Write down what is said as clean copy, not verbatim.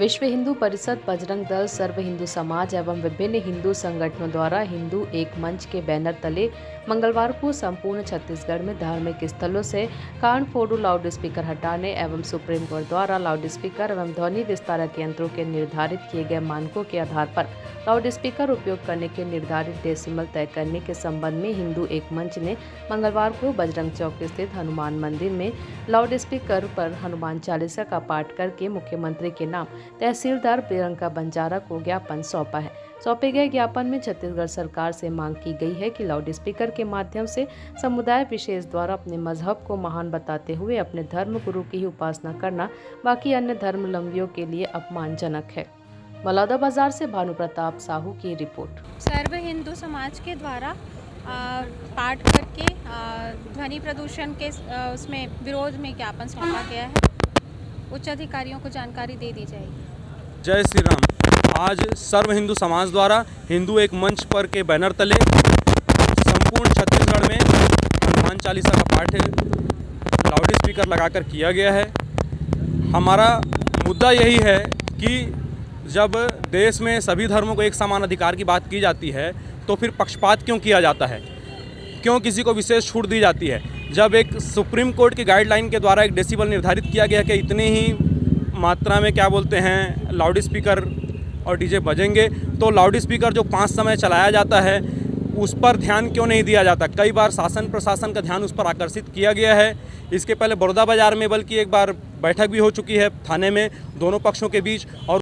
विश्व हिंदू परिषद, बजरंग दल, सर्व हिंदू समाज एवं विभिन्न हिंदू संगठनों द्वारा हिंदू एक मंच के बैनर तले मंगलवार को संपूर्ण छत्तीसगढ़ में धार्मिक स्थलों से कान फोड़ू लाउड स्पीकर हटाने एवं सुप्रीम कोर्ट द्वारा लाउड स्पीकर एवं ध्वनि विस्तारक यंत्रों के निर्धारित किए गए मानकों के आधार पर लाउड स्पीकर उपयोग करने के निर्धारित डेसिमल तय करने के संबंध में हिंदू एक मंच ने मंगलवार को बजरंग चौक स्थित हनुमान मंदिर में लाउड स्पीकर पर हनुमान चालीसा का पाठ करके मुख्यमंत्री के नाम तहसीलदार प्रियंका बंजारा को ज्ञापन सौंपा है। सौंपे गए ज्ञापन में छत्तीसगढ़ सरकार से मांग की गई है कि लाउड स्पीकर के माध्यम से समुदाय विशेष द्वारा अपने मजहब को महान बताते हुए अपने धर्म गुरु की ही उपासना करना बाकी अन्य धर्मावलंबियों के लिए अपमानजनक है। बलौदा बाजार से भानु प्रताप साहू की रिपोर्ट। सर्व हिंदू समाज के द्वारा पाठ करके ध्वनि प्रदूषण के उसमें विरोध में ज्ञापन सौंपा गया है। उच्च अधिकारियों को जानकारी दे दी जाएगी। जय श्री राम। आज सर्व हिंदू समाज द्वारा हिंदू एक मंच पर के बैनर तले संपूर्ण छत्तीसगढ़ में हनुमान चालीसा का पाठ लाउड स्पीकर लगाकर किया गया है। हमारा मुद्दा यही है कि जब देश में सभी धर्मों को एक समान अधिकार की बात की जाती है तो फिर पक्षपात क्यों किया जाता है, क्यों किसी को विशेष छूट दी जाती है। जब एक सुप्रीम कोर्ट की गाइडलाइन के द्वारा एक डेसिबल निर्धारित किया गया कि इतनी ही मात्रा में क्या बोलते हैं लाउड स्पीकर और डीजे बजेंगे, तो लाउड स्पीकर जो 5 समय चलाया जाता है उस पर ध्यान क्यों नहीं दिया जाता। कई बार शासन प्रशासन का ध्यान उस पर आकर्षित किया गया है। इसके पहले बड़ौदा बाजार में बल्कि एक बार बैठक भी हो चुकी है थाने में दोनों पक्षों के बीच, और